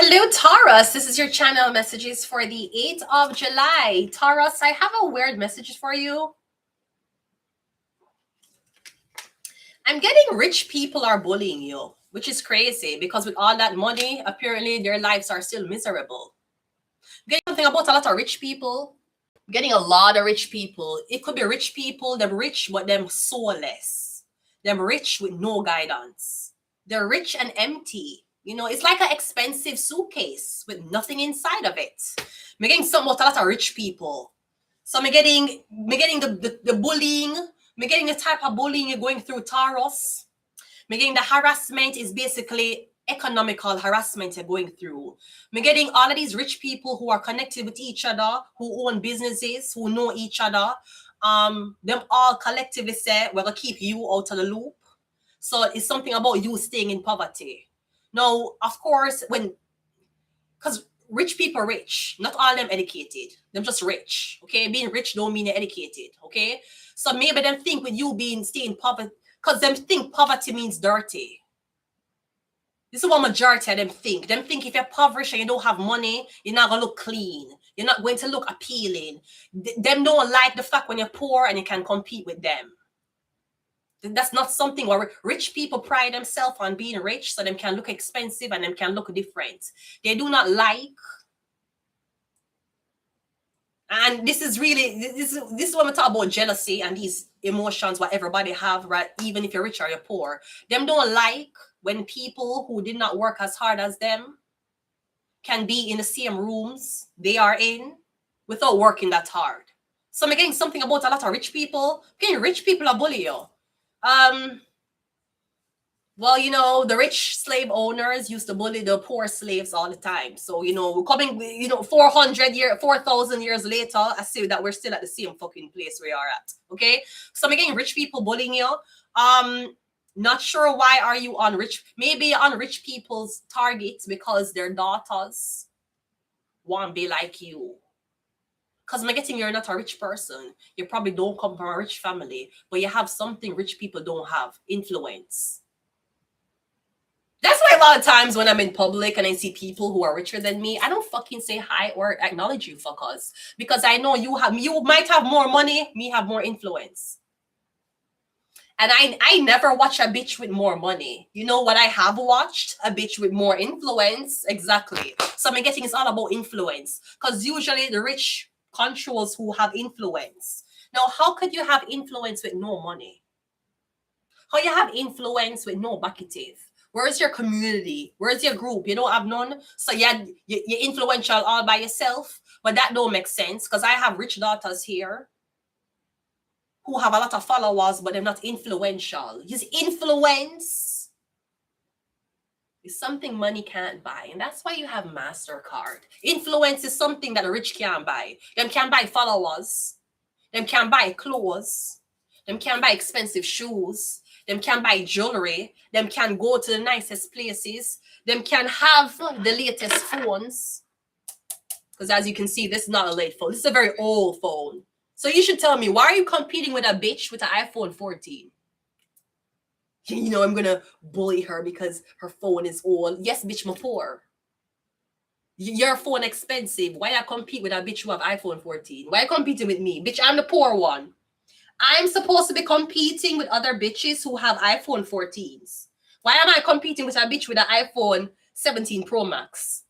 Hello, Taurus. This is your channel messages for the 8th of July. Taurus, I have a weird message for you. I'm getting rich people are bullying you, which is crazy because with all that money, apparently their lives are still miserable. I'm getting something about a lot of rich people. I'm getting a lot of rich people. It could be rich people, them rich, but them soulless. Them rich with no guidance. They're rich and empty. You know, it's like an expensive suitcase with nothing inside of it. I'm getting something about a lot of rich people. So I'm getting the bullying. I'm getting the type of bullying you're going through, Taurus. I'm getting the harassment is basically economical harassment you're going through. I'm getting all of these rich people who are connected with each other, who own businesses, who know each other. Them all collectively say, we're going to keep you out of the loop. So it's something about you staying in poverty. Now, of course, because rich people are rich, not all them educated. Them just rich, okay? Being rich don't mean you're educated, okay? So maybe them think with you staying poverty, because them think poverty means dirty. This is what majority of them think. Them think if you're impoverished and you don't have money, you're not going to look clean. You're not going to look appealing. Them don't like the fact when you're poor and you can compete with them. That's not something where rich people pride themselves on being rich so them can look expensive and them can look different. They do not like. And this is really, this is when we talk about jealousy and these emotions what everybody have, right? Even if you're rich or you're poor. Them don't like when people who did not work as hard as them can be in the same rooms they are in without working that hard. So I'm getting something about a lot of rich people. Getting rich people are bully you. Well, you know, the rich slave owners used to bully the poor slaves all the time. So, you know, coming, you know, 4,000 years later, I see that we're still at the same fucking place we are at. Okay. So I'm getting rich people bullying you. Not sure why are you on rich, maybe on rich people's targets because their daughters want to be like you. Because I'm getting you're not a rich person. You probably don't come from a rich family, but you have something rich people don't have, influence. That's why a lot of times when I'm in public and I see people who are richer than me, I don't fucking say hi or acknowledge you fuckers. Because I know you might have more money, me have more influence. And I never watch a bitch with more money. You know what I have watched? A bitch with more influence. Exactly. So I'm getting it's all about influence. Because usually the rich controls who have influence. Now, how could you have influence with no money? How you have influence with no bucketive? Where's your community? Where's your group? You don't have none. So you're influential all by yourself. But that don't make sense because I have rich daughters here who have a lot of followers, but they're not influential. His influence is something money can't buy. And that's why you have MasterCard. Influence is something that the rich can't buy. Them can buy followers. Them can buy clothes. Them can buy expensive shoes. Them can buy jewelry. Them can go to the nicest places. Them can have the latest phones. Because as you can see, this is not a late phone. This is a very old phone. So you should tell me, why are you competing with a bitch with an iPhone 14? You know, I'm going to bully her because her phone is old. Yes, bitch, I'm poor. Your phone expensive. Why I compete with a bitch who have iPhone 14? Why are you competing with me? Bitch, I'm the poor one. I'm supposed to be competing with other bitches who have iPhone 14s. Why am I competing with a bitch with an iPhone 17 Pro Max?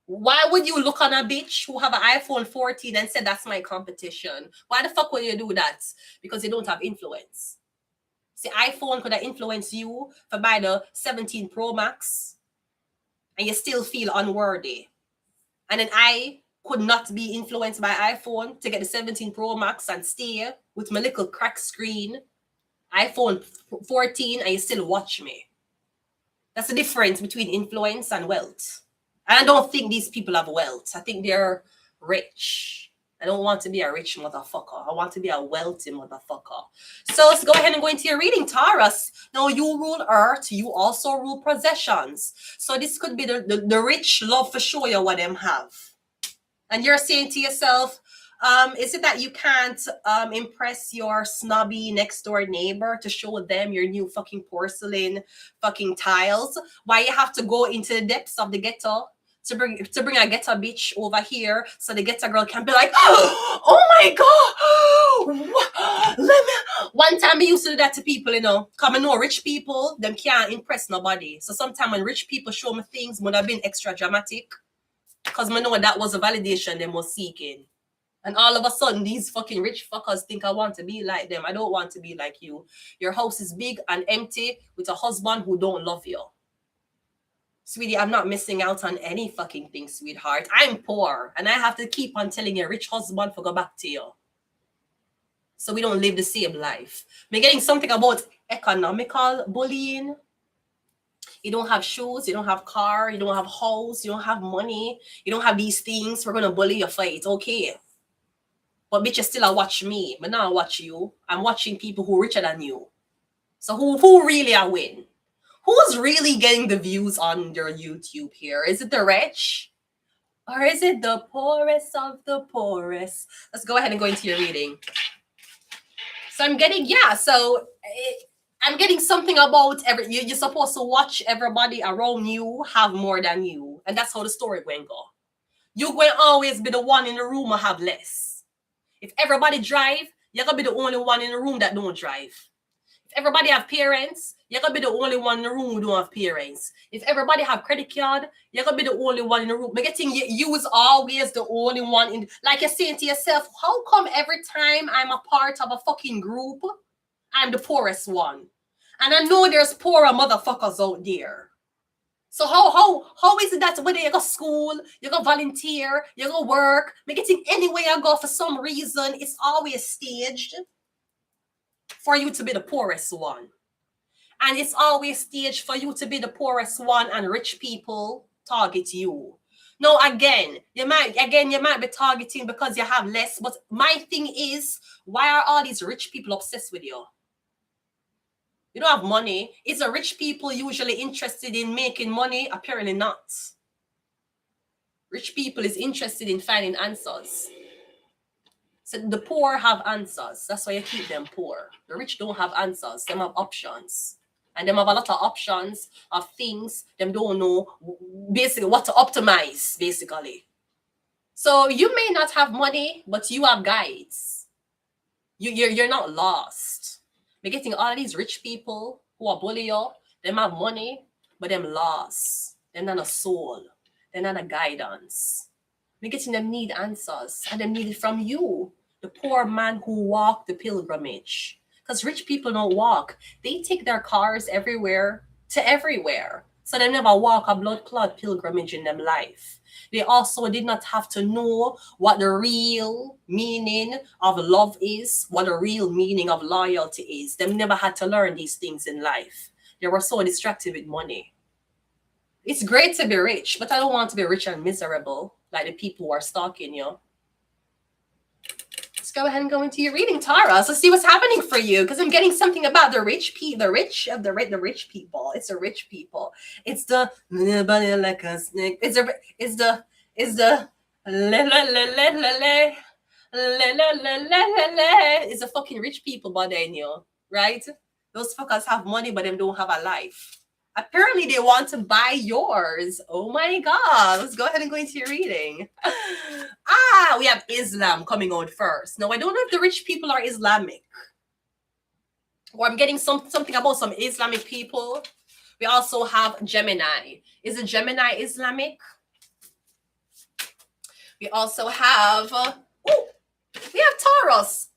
Why would you look on a bitch who have an iPhone 14 and say that's my competition? Why the fuck would you do that? Because you don't have influence. See, iPhone could have influenced you for buy the 17 Pro Max and you still feel unworthy. And then I could not be influenced by iPhone to get the 17 Pro Max and stay with my little crack screen, iPhone 14, and you still watch me. That's the difference between influence and wealth. And I don't think these people have wealth. I think they're rich. I don't want to be a rich motherfucker. I want to be a wealthy motherfucker. So let's go ahead and go into your reading, Taurus. Now, you rule earth. You also rule possessions. So this could be the rich love for show you what them have. And you're saying to yourself, is it that you can't impress your snobby next door neighbor to show them your new fucking porcelain fucking tiles? Why you have to go into the depths of the ghetto to bring a ghetto bitch over here so the ghetto girl can be like, oh my god, let me. One time I used to do that to people, you know, because I know rich people, them can't impress nobody. So sometimes when rich people show me things, would have been extra dramatic because I know that was a validation they was seeking. And all of a sudden, these fucking rich fuckers think I want to be like them. I don't want to be like you. Your house is big and empty with a husband who don't love you. Sweetie, I'm not missing out on any fucking thing, sweetheart. I'm poor, and I have to keep on telling your rich husband to go back to you. So we don't live the same life. We're getting something about economical bullying. You don't have shoes, you don't have car, you don't have house, you don't have money, you don't have these things. We're gonna bully you for it, okay? But bitch, you still watch me. But now I watch you. I'm watching people who are richer than you. So who really are win? Who's really getting the views on your YouTube here? Is it the rich? Or is it the poorest of the poorest? Let's go ahead and go into your reading. So I'm getting, I'm getting something about you're supposed to watch everybody around you have more than you. And that's how the story going to go. You're going to always be the one in the room or have less. If everybody drive, you're going to be the only one in the room that don't drive. If everybody have parents, you're going to be the only one in the room who don't have parents. If everybody have credit card, you're going to be the only one in the room. But getting you is always the only one in, like you're saying to yourself, how come every time I'm a part of a fucking group, I'm the poorest one? And I know there's poorer motherfuckers out there. So how is it that whether you go school, you go volunteer, you go work, make it in any way I go for some reason, it's always staged for you to be the poorest one. And it's always staged for you to be the poorest one and rich people target you. Now, again, you might be targeting because you have less, but my thing is, why are all these rich people obsessed with you? You don't have money. Is the rich people usually interested in making money? Apparently not. Rich people is interested in finding answers. So the poor have answers. That's why you keep them poor. The rich don't have answers. Them have options. And them have a lot of options of things them don't know basically what to optimize, basically. So you may not have money, but you have guides. You're not lost. We're getting all these rich people who are bullying you. Them have money, but them lost. They're not a soul. They're not a guidance. We're getting them need answers, and they need it from you, the poor man who walked the pilgrimage. Because rich people don't walk. They take their cars everywhere to everywhere. So they never walk a blood clot pilgrimage in their life. They also did not have to know what the real meaning of love is, what the real meaning of loyalty is. They never had to learn these things in life. They were so distracted with money. It's great to be rich, but I don't want to be rich and miserable like the people who are stalking you. Let's go ahead and go into your reading, Taurus. Let's see what's happening for you, because I'm getting something about the rich people. The rich people. It's the rich people. It's the nobody like a snake. It's the it's the fucking rich people, but then you right. Those fuckers have money, but them don't have a life. Apparently, they want to buy yours. Oh my God. Let's go ahead and go into your reading. We have Islam coming out first. Now, I don't know if the rich people are Islamic. Or I'm getting something about some Islamic people. We also have Gemini. Is a Gemini Islamic? We also have, we have Taurus.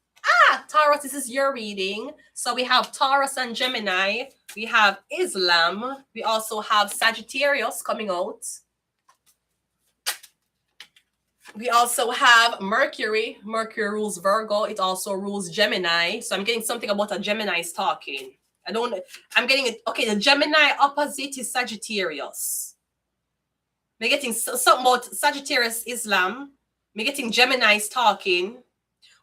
Taurus, this is your reading. So we have Taurus and Gemini. We have Islam. We also have Sagittarius coming out. We also have Mercury. Mercury rules Virgo. It also rules Gemini. So I'm getting something about a Gemini's talking. I'm getting it. Okay, the Gemini opposite is Sagittarius. We're getting something about Sagittarius Islam. We're getting Gemini's talking.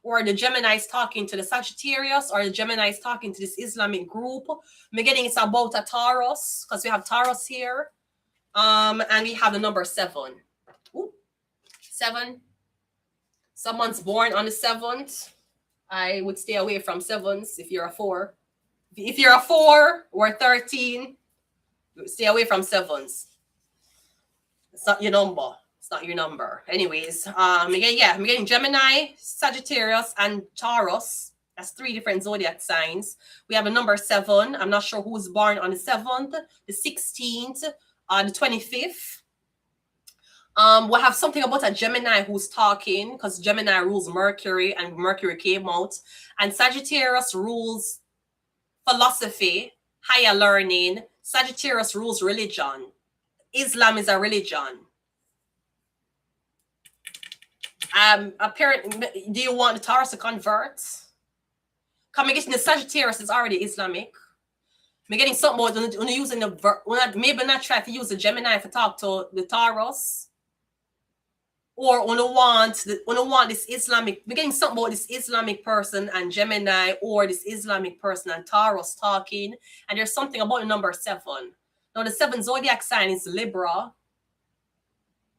Or the Gemini is talking to the Sagittarius, or the Gemini is talking to this Islamic group. We're getting it's about a Taurus, because we have Taurus here. And we have the number 7. 7. Someone's born on the 7th. I would stay away from 7s if you're a 4. If you're a 4 or 13, stay away from 7s. It's not your number. It's not your number. Anyways, I'm getting Gemini, Sagittarius, and Taurus. That's 3 different zodiac signs. We have a number 7. I'm not sure who's born on the 7th, the 16th, the 25th. We'll have something about a Gemini who's talking, because Gemini rules Mercury, and Mercury came out. And Sagittarius rules philosophy, higher learning. Sagittarius rules religion. Islam is a religion. Apparently, do you want the Taurus to convert? Come getting the Sagittarius is already Islamic. I'm getting something about when using the maybe not try to use the Gemini to talk to the Taurus, or when you want this Islamic. We're getting something about this Islamic person and Gemini, or this Islamic person and Taurus talking. And there's something about the number 7. Now the 7th zodiac sign is Libra,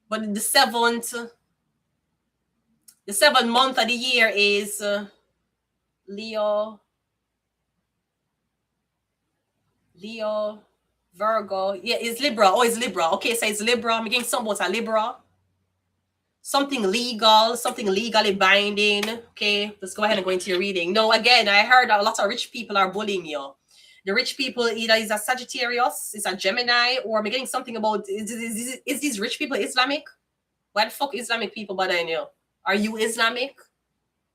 but the 7th month of the year is Leo, Virgo. Yeah, it's Libra. Oh, it's Libra. Okay, so it's Libra. I'm getting something about a Libra. Something legal, something legally binding. Okay, let's go ahead and go into your reading. No, again, I heard a lot of rich people are bullying you. The rich people either is a Sagittarius, is a Gemini, or I'm getting something about, is these rich people Islamic? Why the fuck Islamic people bothering you? Are you Islamic?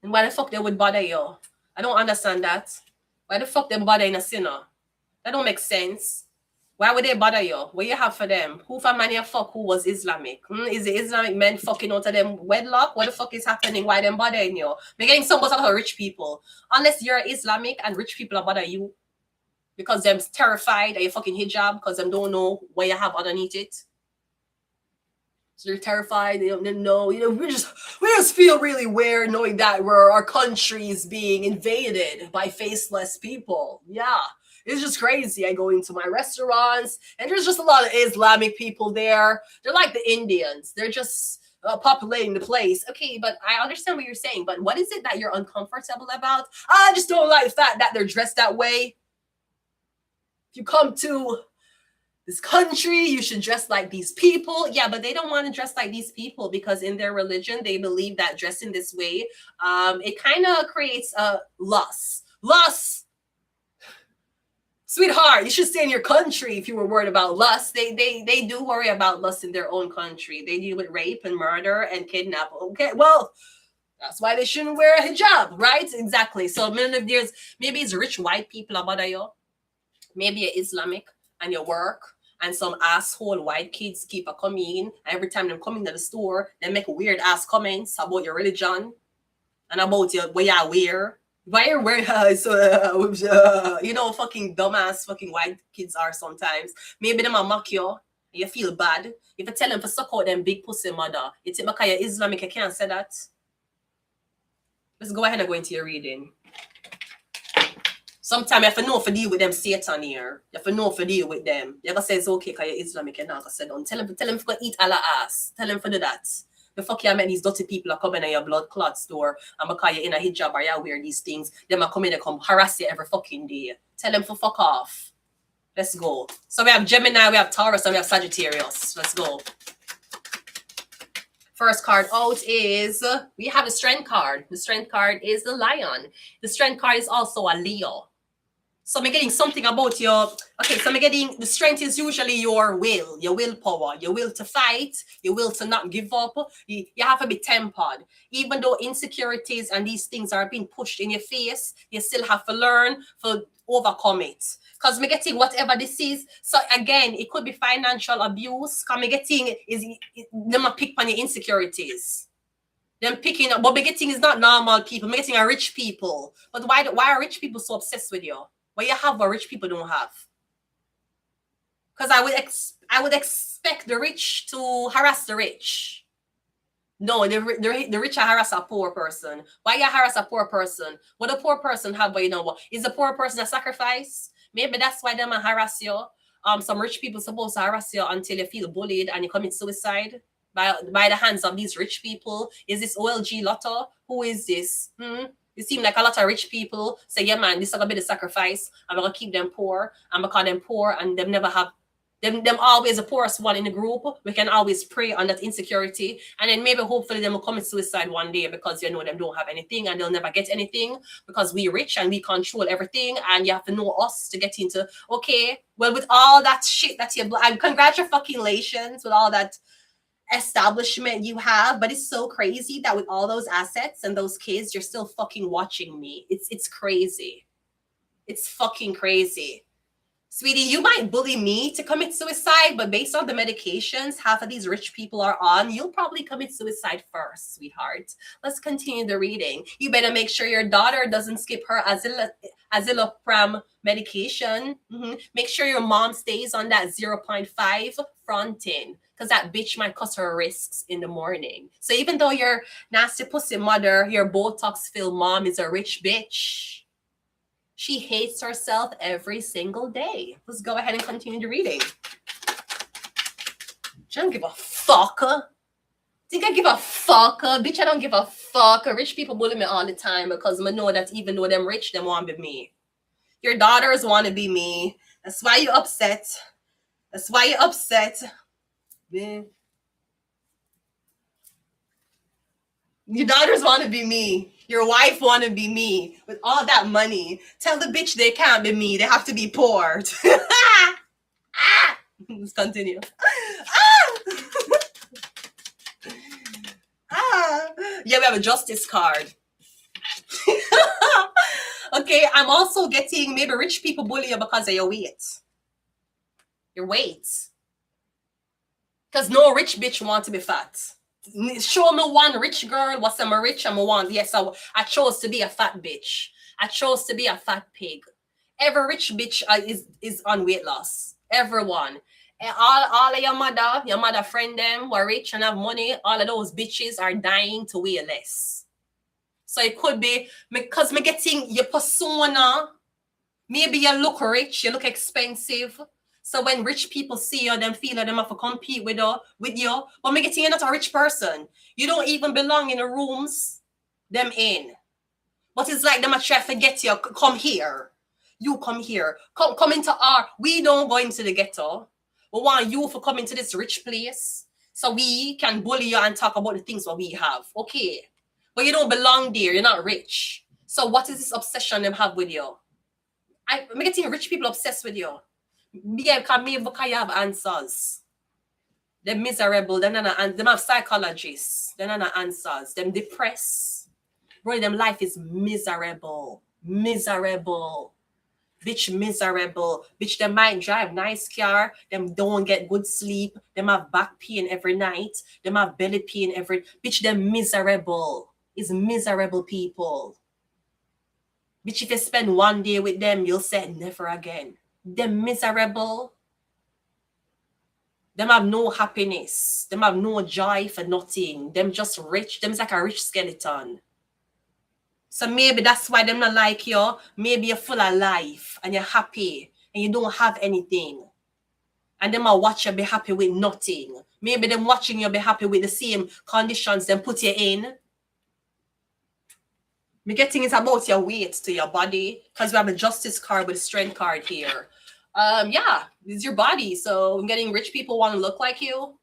And why the fuck they would bother you? I don't understand that. Why the fuck they bothering a sinner? That don't make sense. Why would they bother you? What you have for them? Who for man you fuck who was Islamic? Is the Islamic men fucking out of them wedlock? What the fuck is happening? Why them bothering you? We're getting some about rich people. Unless you're Islamic and rich people are bothering you because they're terrified of your fucking hijab, because they don't know what you have underneath it. So they're terrified. They don't know. We just feel really weird knowing that our country is being invaded by faceless people. Yeah. It's just crazy. I go into my restaurants and there's just a lot of Islamic people there. They're like the Indians. They're just populating the place. Okay, but I understand what you're saying. But what is it that you're uncomfortable about? I just don't like the fact that they're dressed that way. If you come to this country, you should dress like these people. Yeah, but they don't want to dress like these people because in their religion, they believe that dressing this way, it kind of creates a lust. Sweetheart, you should stay in your country if you were worried about lust. They do worry about lust in their own country. They deal with rape and murder and kidnap. Okay, well, that's why they shouldn't wear a hijab, right? Exactly. So maybe it's rich white people about you. Maybe you're Islamic and you work, and some asshole white kids keep coming. Every time they come into the store, they make weird ass comments about your religion and about what you wear. Why you wear fucking dumbass fucking white kids are sometimes. Maybe them a mock you. You feel bad. If you tell them to suck out them big pussy mother, you think because you're Islamic, you can't say that. Let's go ahead and go into your reading. Sometimes you have to know if you deal with them Satan here. You have to know if you deal with them. You ever say it's okay because you're Islamic, you're not going to say don't. Tell them to go eat Allah ass. Tell them to do that. The fuck you met these dirty people are coming in your blood clot store and because you're in a hijab or you wear these things, them are coming to come harass you every fucking day. Tell them to fuck off. Let's go. So we have Gemini, we have Taurus, and we have Sagittarius. Let's go. First card out is, we have the Strength card. The Strength card is the Lion. The Strength card is also a Leo. So I'm getting something about your, okay, so I'm getting, the strength is usually your willpower, your will to fight, your will to not give up. You have to be tempered. Even though insecurities and these things are being pushed in your face, you still have to learn to overcome it. Because I'm getting whatever this is. So again, it could be financial abuse. Because I'm getting them pick on your insecurities. Them picking up, but I'm getting is not normal people. I'm getting a rich people. But why are rich people so obsessed with you? What you have what rich people don't have? Because I would expect the rich to harass the rich. No, the rich are harass a poor person. Why you harass a poor person? What the poor person have, but you know what? Is the poor person a sacrifice? Maybe that's why them harass you. Some rich people supposed to harass you until you feel bullied and you commit suicide by the hands of these rich people. Is this OLG Lotto? Who is this? It seems like a lot of rich people say, yeah, man, this is going to be the sacrifice. I'm going to keep them poor. I'm going to call them poor and they Them always the poorest one in the group. We can always prey on that insecurity. And then maybe hopefully them will commit suicide one day because you know them don't have anything and they'll never get anything because we rich and we control everything. And you have to know us to get into, okay, well, with all that shit that you, and congratulations with all that establishment you have, but it's so crazy that with all those assets and those kids, you're still fucking watching me. It's crazy. It's fucking crazy. Sweetie, you might bully me to commit suicide, but based on the medications half of these rich people are on, you'll probably commit suicide first, sweetheart. Let's continue the reading. You better make sure your daughter doesn't skip her azilopram medication. Make sure your mom stays on that 0.5 fronting, because that bitch might cause her risks in the morning. So even though your nasty pussy mother, your Botox-filled mom is a rich bitch, she hates herself every single day. Let's go ahead and continue the reading. She don't give a fuck. Think I give a fuck? Bitch, I don't give a fuck. Rich people bully me all the time because I know that even though them rich, them want to be me. Your daughters want to be me. That's why you upset. That's why you upset. Man. Your daughters want to be me. Your wife want to be me with all that money. Tell the bitch they can't be me. They have to be poor. Let's continue. Yeah, we have a justice card. Okay, I'm also getting maybe rich people bully you because of your weight. Your weight. Because no rich bitch want to be fat. Show me one rich girl. What's I'm rich? I'm a one. Yes, I chose to be a fat bitch. I chose to be a fat pig. Every rich bitch is on weight loss. Everyone. And all of your mother friend them who are rich and have money, all of those bitches are dying to weigh less. So it could be because me getting your persona. Maybe you look rich, you look expensive. So when rich people see you, them feel that them have to compete with you. But me getting you're not a rich person. You don't even belong in the rooms them in. But it's like them a try to get you. Come here. You come here. Come into our. We don't go into the ghetto. We want you to come into this rich place so we can bully you and talk about the things that we have. Okay. But you don't belong there. You're not rich. So what is this obsession them have with you? I'm getting rich people obsessed with you. Yeah, because you have answers. They're miserable. Them have psychologists. They're not answers. Them depressed. Bro, them life is miserable. Miserable. Bitch, miserable. Bitch, them might drive nice car. Them don't get good sleep. Them have back pain every night. Them have belly pain every... Bitch, them miserable. It's miserable people. Bitch, if you spend one day with them, you'll say never again. Them miserable. Them have no happiness. Them have no joy for nothing. Them just rich. Them's like a rich skeleton. So maybe that's why them not like you. Maybe you're full of life and you're happy and you don't have anything. And them will watch you be happy with nothing. Maybe them watching you be happy with the same conditions them put you in. Me getting is about your weight to your body because we have a justice card with a strength card here. Yeah, it's your body. So I'm getting rich people want to look like you.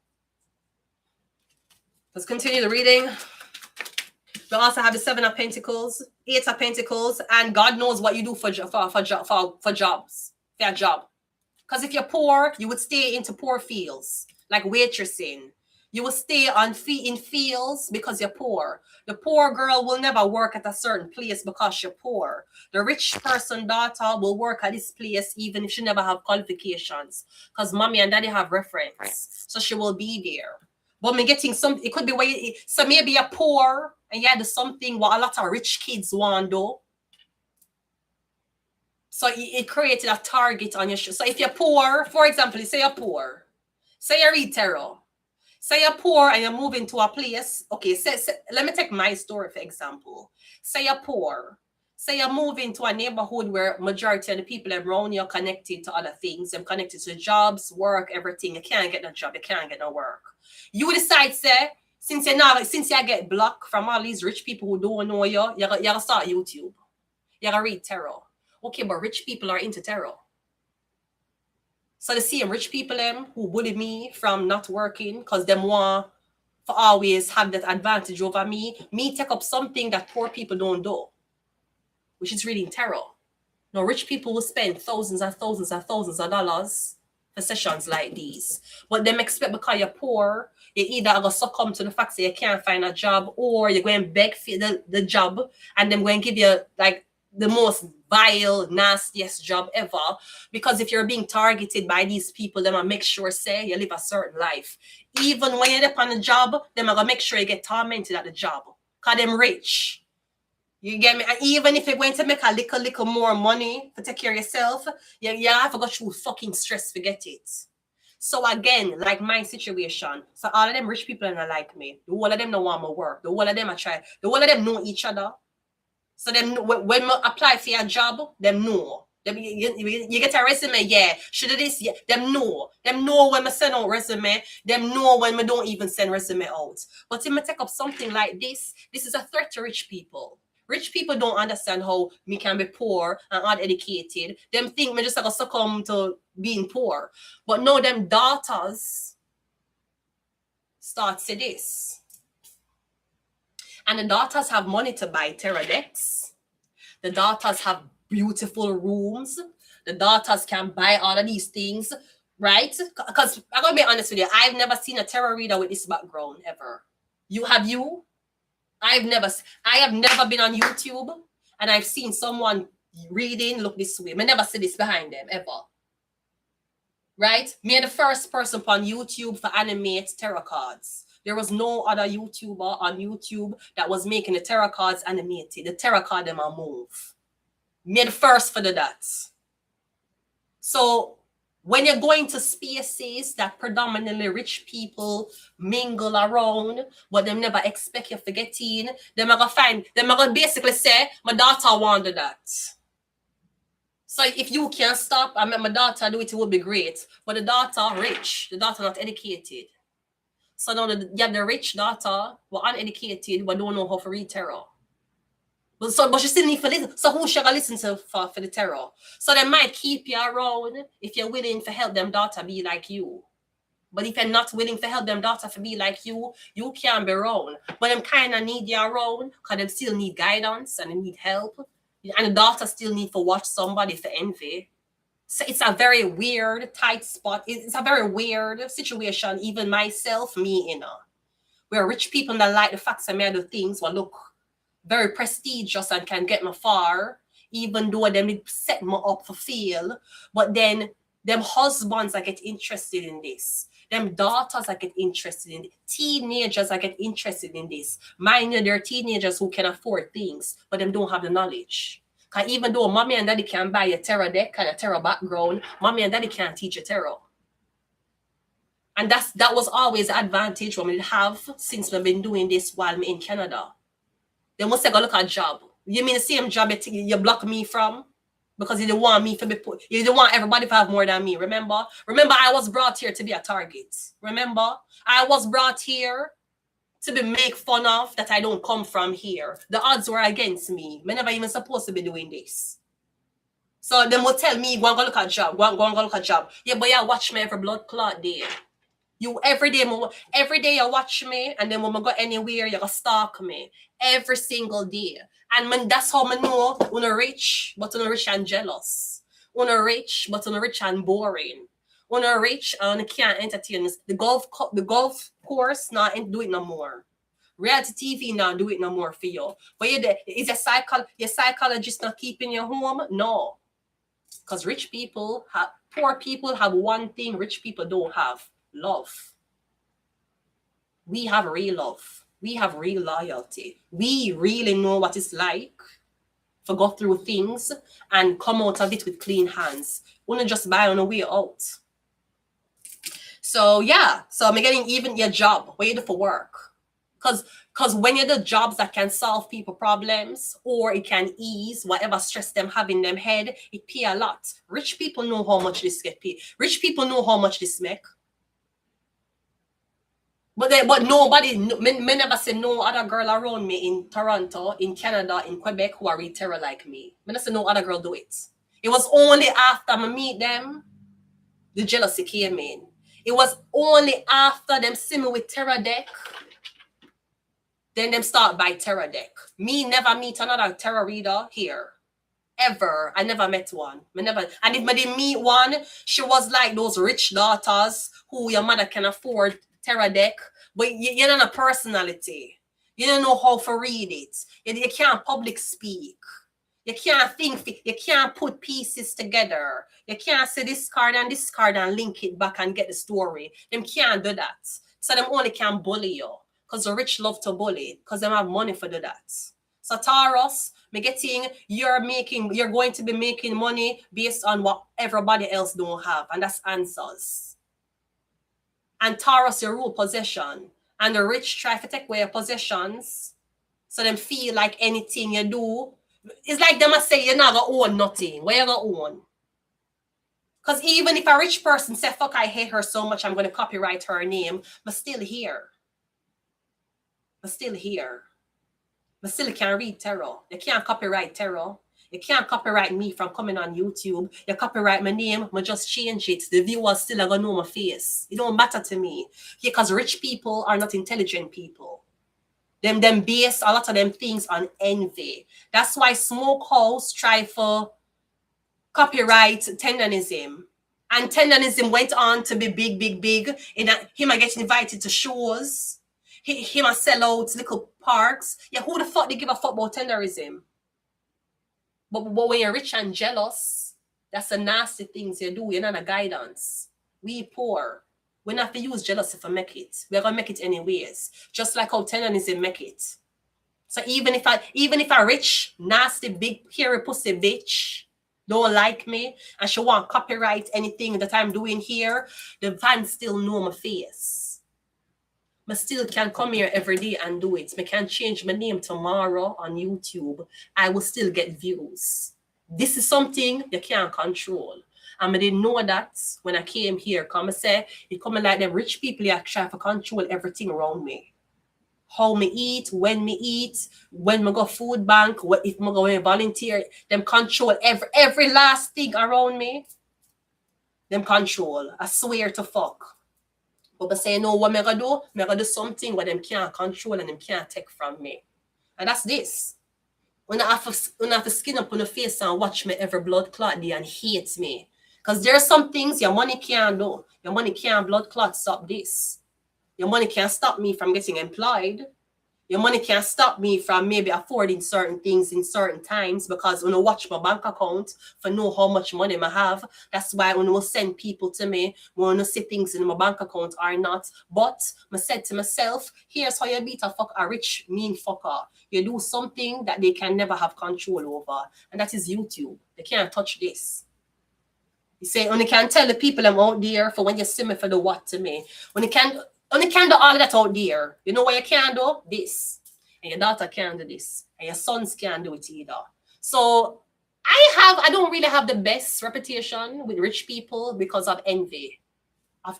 Let's continue the reading. We also have the 7 of Pentacles, 8 of Pentacles, and God knows what you do for jobs, for your job. Because if you're poor, you would stay into poor fields, like waitressing. You will stay in fields because you're poor. The poor girl will never work at a certain place because you're poor. The rich person daughter will work at this place even if she never have qualifications because mommy and daddy have reference. So she will be there. But me getting some, it could be where so maybe you're poor and you do something what a lot of rich kids want do. So it created a target on your show. So if you're poor, for example, say you're poor, say you read tarot. Say you're poor and you're moving to a place. Okay, let me take my story for example. Say you're poor. Say you're moving to a neighborhood where majority of the people around you are connected to other things. They're connected to jobs, work, everything. You can't get no job. You can't get no work. You decide, say, since you get blocked from all these rich people who don't know you, you're going to start YouTube. You're going to read tarot. Okay, but rich people are into tarot. So the same rich people them who bully me from not working because them want for always have that advantage over me take up something that poor people don't do, which is really terror. No, rich people will spend thousands and thousands and thousands of dollars for sessions like these. But them expect because you're poor, you either are going to succumb to the fact that you can't find a job, or you're going to beg for the job, and them going to give you like the most vile, nastiest job ever. Because if you're being targeted by these people, them will make sure, say, you live a certain life. Even when you're up on the job, them are going to make sure you get tormented at the job. Because them rich. You get me? And even if you're going to make a little more money to take care of yourself, you have to go through fucking stress, forget it. So again, like my situation, so all of them rich people are not like me. The whole of them don't want my work. The whole of them are trying. The whole of them know each other. So them when I apply for a job, them know. Them, you get a resume, yeah. Should do this, yeah. Them know. Them know when I send out resume. Them know when I don't even send resume out. But if I take up something like this is a threat to rich people. Rich people don't understand how me can be poor and uneducated. Them think me just like succumb to being poor. But no, them daughters start to this. And the daughters have money to buy terror decks. The daughters have beautiful rooms. The daughters can buy all of these things, right? Because I'm going to be honest with you, I've never seen a tarot reader with this background ever. You? I have never been on YouTube and I've seen someone reading look this way. I never see this behind them ever. Right? Me the first person on YouTube for animate tarot cards. There was no other YouTuber on YouTube that was making the tarot cards animated. The tarot card them a move. Me the first for that. So when you're going to spaces that predominantly rich people mingle around, but them never expect you to get in, them are gonna basically say, my daughter wanted that. So if you can't stop and make my daughter do it, it would be great. But the daughter rich, the daughter not educated. So now the rich daughter were uneducated, but don't know how to read tarot. But she still need to listen. So who should I listen to for the tarot? So they might keep you around if you're willing to help them daughter be like you. But if you're not willing to help them daughter to be like you can't be around. But them kind of need you around because they still need guidance and they need help. And the daughter still need to watch somebody for envy. So it's a very weird, tight spot. It's a very weird situation. Even myself, me, where rich people that like the facts and other things will look very prestigious and can get me far, even though them set me up for fail. But then them husbands that get interested in this, them daughters that get interested in it, teenagers that get interested in this. Mind you, there are teenagers who can afford things, but them don't have the knowledge. Because even though mommy and daddy can buy a tarot deck and a tarot background, mommy and daddy can't teach a tarot. And that was always an advantage what we have since we've been doing this while I'm in Canada. They must take a look at job. You mean the same job you block me from? Because you don't want me to be put. You don't want everybody to have more than me. Remember, I was brought here to be a target. Remember, I was brought here to be make fun of that I don't come from here. The odds were against me. I'm never even supposed to be doing this. So they will tell me, go and go look at job. Go and go look at job. Yeah, but you watch me every blood clot day. You every day you watch me, and then when I go anywhere, you go stalk me every single day. And that's how I know you're rich, but you're rich and jealous. You're rich, but you're rich and boring. You're rich and you can't entertain us. The golf course not do it no more. Reality TV not do it no more for you. But is your psychologist not keeping you home? No. Because poor people have one thing rich people don't have. Love. We have real love. We have real loyalty. We really know what it's like to go through things and come out of it with clean hands. We don't just buy on the way out. So yeah, so I'm getting even your job, what you do for work. Because when you do jobs that can solve people problems or it can ease whatever stress them have in them head, it pay a lot. Rich people know how much this get paid. Rich people know how much this make. But nobody, me never say no other girl around me in Toronto, in Canada, in Quebec who are read tarot like me. Me never say no other girl do it. It was only after I meet them the jealousy came in. It was only after them see me with Terror Deck, then them start by Terror Deck. Me never meet another tarot reader here. Ever. I never met one. I never, and if I didn't meet one, she was like those rich daughters who your mother can afford Terror Deck, but you don't know personality. You don't know how to read it. You can't public speak. You can't think, you can't put pieces together. You can't say this card and link it back and get the story. Them can't do that. So them only can bully you. Because the rich love to bully. Because them have money for do that. So Taurus, me getting you're going to be making money based on what everybody else don't have. And that's answers. And Taurus, you rule possession. And the rich try to take away your possessions. So them feel like anything you do, it's like them must say you're not gonna own nothing. What you gonna own? Because even if a rich person say, fuck, I hate her so much, I'm gonna copyright her name, but still here. But still here. But still can't read tarot. You can't copyright tarot. You can't copyright me from coming on YouTube. You copyright my name, I just change it. The viewers still are gonna know my face. It don't matter to me. Because rich people are not intelligent people. Them base a lot of them things on envy. That's why Smokehouse try for copyright tendonism. And tendonism went on to be big. And him I get invited to shows. Him I sell out little parks. Yeah, who the fuck they give a fuck about tendorism? But when you're rich and jealous, that's the nasty things you do. You're not a guidance. We poor. We don't have to use jealousy for make it. We're gonna make it anyways. Just like how tendonism make it. So even if a rich, nasty, big, hairy pussy bitch don't like me and she want copyright anything that I'm doing here, the fans still know my face. I still can come here every day and do it. I can change my name tomorrow on YouTube. I will still get views. This is something you can't control. And I didn't know that when I came here. Come and say, it coming like them rich people that try to control everything around me. How me eat, when I go food bank, what if I go volunteer, them control every last thing around me. Them control. I swear to fuck. But I say, no, what am I gonna do? I'm gonna do something where them can't control and them can't take from me. And that's this. When I have to skin up on the face and watch me every blood clot day and hate me. Because there are some things your money can't do. Your money can't blood clot stop this. Your money can't stop me from getting employed. Your money can't stop me from maybe affording certain things in certain times, because when I watch my bank account for know how much money I have, that's why when I send people to me, when I see things in my bank account or not. But I said to myself, here's how you beat a rich mean fucker. You do something that they can never have control over, and that is YouTube. They can't touch this. You say, only can tell the people I'm out there for when you see me for the what to me. Only can do all of that out there. You know what you can do? This. And your daughter can do this. And your sons can't do it either. So I don't really have the best reputation with rich people because of envy. I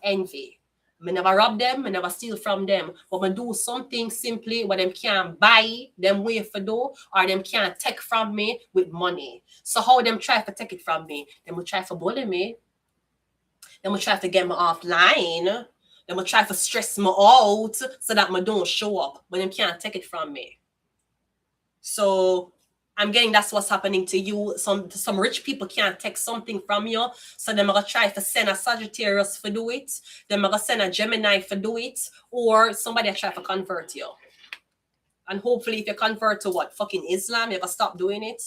never rob them, I never steal from them. But I do something simply where them can't buy them way for do, or them can't take from me with money. So how them try to take it from me? Them will try to bully me. Them will try to get me offline. Them will try to stress me out so that I don't show up. But them can't take it from me. So I'm getting that's what's happening to you. Some rich people can't take something from you. So they're going to try to send a Sagittarius for do it. They're going to send a Gemini for do it. Or somebody try to convert you. And hopefully if you convert to what? Fucking Islam, you're going to stop doing it.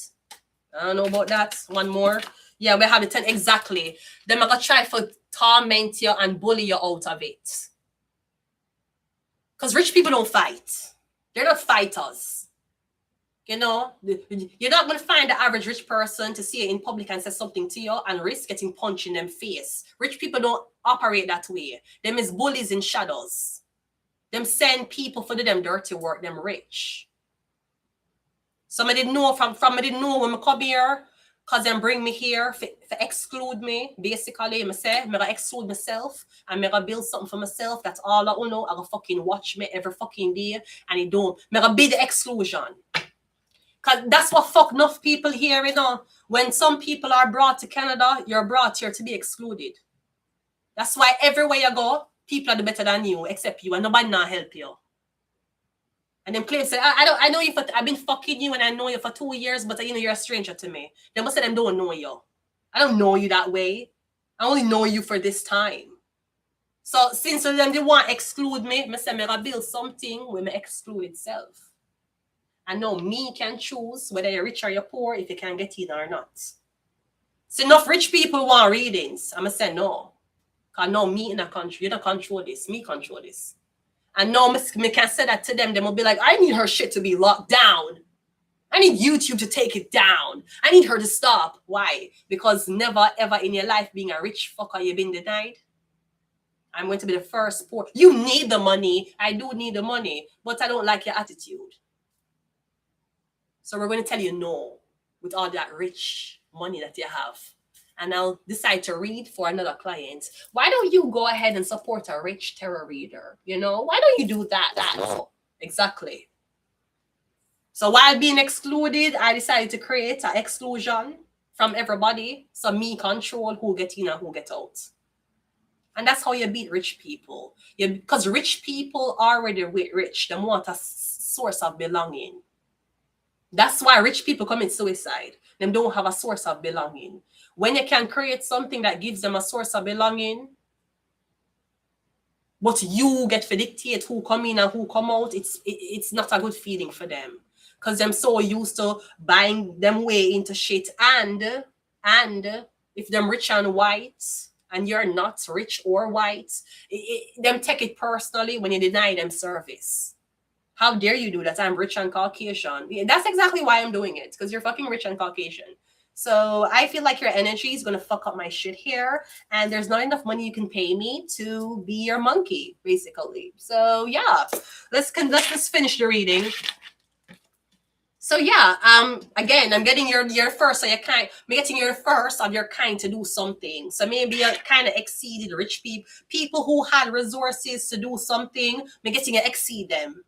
I don't know about that. One more. Yeah, we have the 10. Exactly. They're going to try to torment you and bully you out of it. Because rich people don't fight. They're not fighters. You know, you're not going to find the average rich person to see you in public and say something to you and risk getting punched in them face. Rich people don't operate that way. Them is bullies in shadows. Them send people for do them dirty work, them rich. So I didn't know I didn't know when I come here, because them bring me here for exclude me. Basically, I say, I'm going to exclude myself and I'm going to build something for myself. That's all I know. I'm going to fucking watch me every fucking day and it don't. I'm going to be the exclusion. Because that's what fuck enough people here, you know. When some people are brought to Canada, you're brought here to be excluded. That's why everywhere you go, people are the better than you, except you, and nobody not help you. And them claims say, I know you for, I've been fucking you and I know you for 2 years, but you know you're a stranger to me. They must say them don't know you. I don't know you that way. I only know you for this time. So since them they want to exclude me, I say I build something where me exclude itself. I know me can choose whether you're rich or you're poor, if you can get in or not. So enough rich people want readings. I'm going to say no. Because no, me in a country, you don't control this. Me control this. And no, me can say that to them. They will be like, I need her shit to be locked down. I need YouTube to take it down. I need her to stop. Why? Because never ever in your life being a rich fucker, you've been denied. I'm going to be the first poor. You need the money. I do need the money. But I don't like your attitude. So we're going to tell you no with all that rich money that you have. And I'll decide to read for another client. Why don't you go ahead and support a rich tarot reader? You know, why don't you do that? Exactly. So while being excluded, I decided to create an exclusion from everybody. So me control who get in and who get out. And that's how you beat rich people. Because rich people already rich. They want a source of belonging. That's why rich people commit suicide. They don't have a source of belonging. When you can create something that gives them a source of belonging, but you get to dictate who come in and who come out, it's not a good feeling for them. Because them so used to buying them way into shit. And if them rich and white, and you're not rich or white, them take it personally when you deny them service. How dare you do that? I'm rich and Caucasian. That's exactly why I'm doing it, because you're fucking rich and Caucasian. So I feel like your energy is going to fuck up my shit here. And there's not enough money you can pay me to be your monkey, basically. So yeah, let's just finish the reading. So yeah, again, I'm getting your first, so I'm getting your first of your kind to do something. So maybe you kind of exceeded rich people who had resources to do something. I'm getting you exceed them.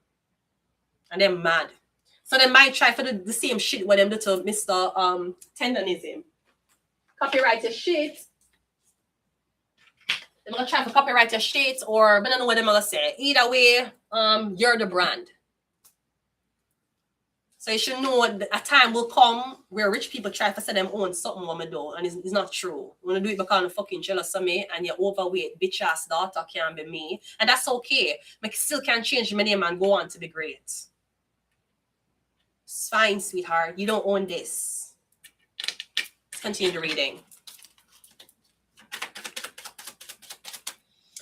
And they're mad. So they might try for the same shit with them do to Mr. Tendonism. Copyright your shit. They're gonna try to copyright your shit, or I don't know what they're gonna say. Either way, you're the brand. So you should know a time will come where rich people try to say them own something what me do, and it's not true. I'm gonna do it because I'm fucking jealous of me, and your overweight bitch ass daughter can't be me, and that's okay. I still can change my name and go on to be great. It's fine, sweetheart. You don't own this. Let's continue the reading.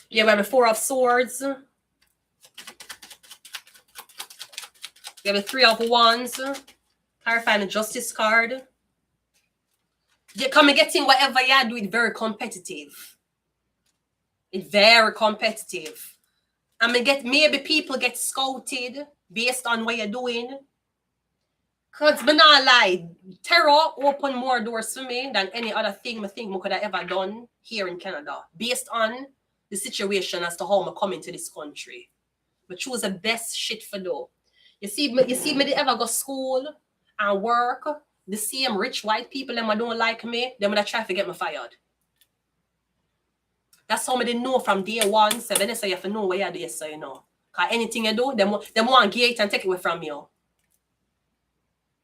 Yeah, we have the Four of Swords. We have the Three of Wands. Clarifying the Justice card. You come and getting whatever you do, it's very competitive. It's very competitive. I mean, maybe people get scouted based on what you're doing. Because I'm not lie, tarot opened more doors for me than any other thing I think I could have ever done here in Canada, based on the situation as to how I'm coming to this country. But choose the best shit for though. You see me they ever go to school and work, the same rich white people them don't like me, them gonna try to get me fired. That's how they know from day one. So when they say you have to know what you do, so you know. Because anything you do, them want to get it and take it away from you.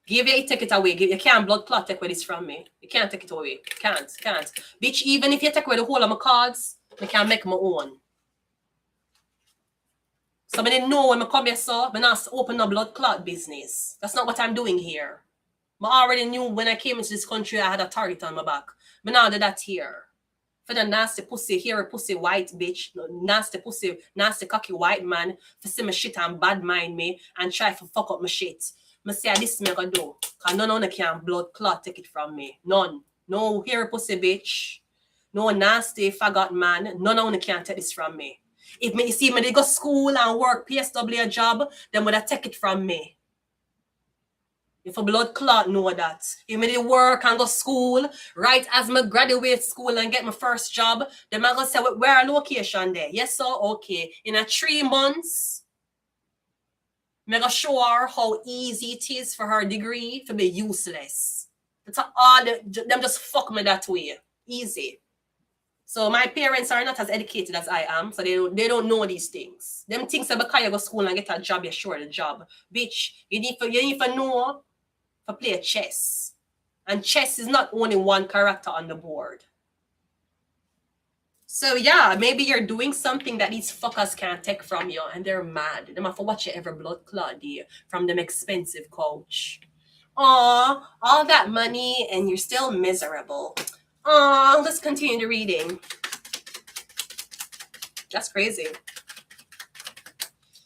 Give it, take it away. You can't blood clot take away this from me. You can't take it away. Can't. Bitch, even if you take away the whole of my cards, I can make my own. So I didn't know when I come here, so I not open a blood clot business. That's not what I'm doing here. I already knew when I came into this country, I had a target on my back. But now that here. For the nasty pussy, here pussy white bitch, nasty pussy, nasty cocky white man, for see my shit and bad mind me and try to fuck up my shit. I say this me gonna do. Cause none of them can blood clot take it from me. None. No here pussy bitch. No nasty faggot man. None of them can take this from me. If me see me they go school and work PSW job, then would take it from me. If a blood clot know that. If me they work and go school, right as me graduate school and get my first job, then I gonna say where are location there? Yes sir, okay. In a 3 months. I'm going to show her how easy it is for her degree to be useless. That's all them just fuck me that way. Easy. So my parents are not as educated as I am, so they don't know these things. Them things that because you go to school and get a job, you're sure the job. Bitch, you need to know to play chess. And chess is not only one character on the board. So yeah, maybe you're doing something that these fuckers can't take from you, and they're mad. They have to watch you every blood clot day from them expensive couch. Aw, all that money and you're still miserable. Aw, let's continue the reading. That's crazy.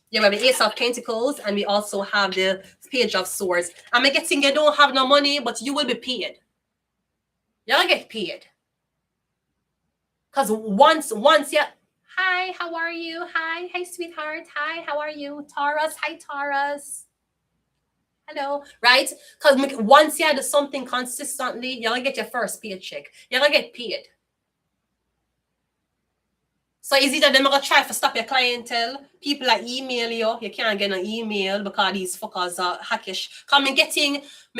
Yeah, we have the Ace of Pentacles, and we also have the Page of Swords. I'm getting you don't have no money, but you will be paid. You'll get paid. Because once you, hi, how are you? Hi, sweetheart. Hi, how are you? Taurus, hi, Taurus. Hello, right? Because once you do something consistently, you'll get your first paycheck. You'll get paid. So is either them gonna try to stop your clientele, people that email you can't get an email because these fuckers are hackish. Because me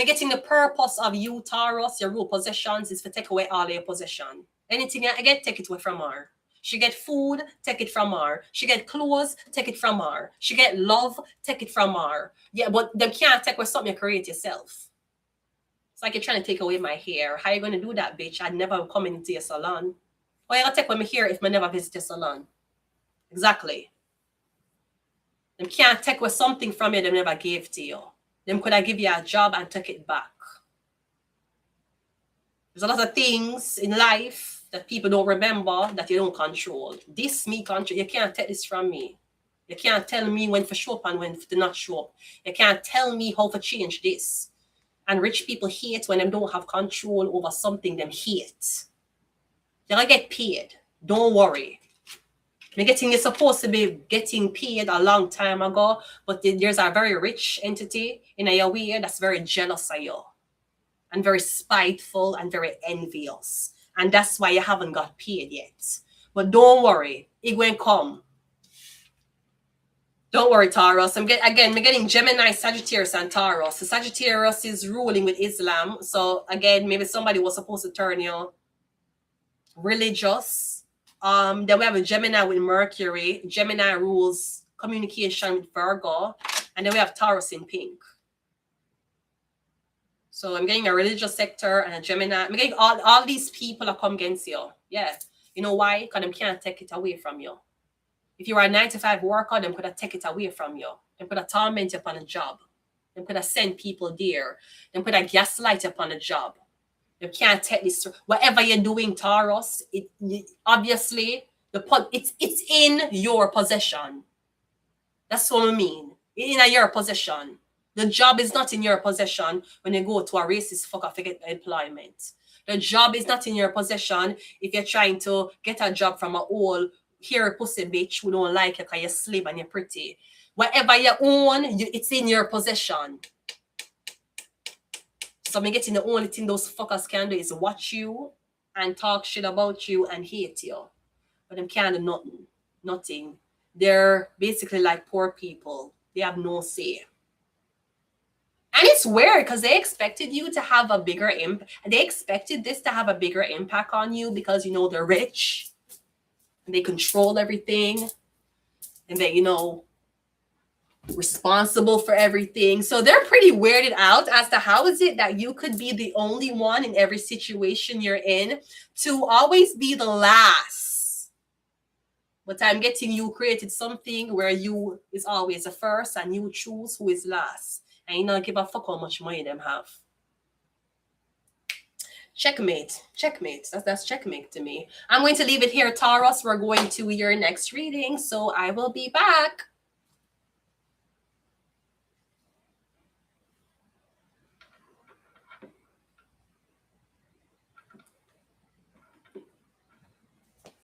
getting the purpose of you, Taurus, your real possessions is to take away all your possession. Anything I get, take it away from her. She get food, take it from her. She get clothes, take it from her. She get love, take it from her. Yeah, but them can't take away something you create yourself. It's like you're trying to take away my hair. How you gonna do that, bitch? I'd never come into your salon. Why you gonna take away my hair if I never visit your salon? Exactly. Them can't take away something from you they never gave to you. Them could have give you a job and take it back. There's a lot of things in life that people don't remember that you don't control. This me control. You can't take this from me. You can't tell me when to show up and when to not show up. You can't tell me how to change this. And rich people hate when they don't have control over something them hate. You're gonna get paid. Don't worry. You're supposed to be getting paid a long time ago, but there's a very rich entity in your way that's very jealous of you and very spiteful and very envious. And that's why you haven't got paid yet. But don't worry, it will come. Don't worry, Taurus. I'm getting Gemini, Sagittarius, and Taurus. The Sagittarius is ruling with Islam. So again, maybe somebody was supposed to turn you religious. Then we have a Gemini with Mercury. Gemini rules communication with Virgo. And then we have Taurus in pink. So I'm getting a religious sector and a Gemini. I'm getting all these people that come against you. Yeah. You know why? Because them can't take it away from you. If you are a 9-to-5 worker, them could have take it away from you. Them could have torment you upon a job. Them could have sent people there. Them could have gaslight you upon a job. You can't take this. Whatever you're doing, Taurus, obviously it's in your possession. That's what I mean. In your possession. The job is not in your possession when you go to a racist fucker to get employment. The job is not in your possession if you're trying to get a job from a old hairy pussy bitch who don't like you because you're slave and you're pretty. Whatever you own, it's in your possession. So I'm getting the only thing those fuckers can do is watch you and talk shit about you and hate you. But them can't do nothing. Nothing. They're basically like poor people. They have no say. And it's weird because they expected you to have a bigger impact. They expected this to have a bigger impact on you because, you know, they're rich. And they control everything. And they, you know, responsible for everything. So they're pretty weirded out as to how is it that you could be the only one in every situation you're in to always be the last. But I'm getting you created something where you is always the first and you choose who is last. And you don't give a fuck how much money them have. Checkmate. Checkmate. That's checkmate to me. I'm going to leave it here, Taurus. We're going to your next reading. So I will be back.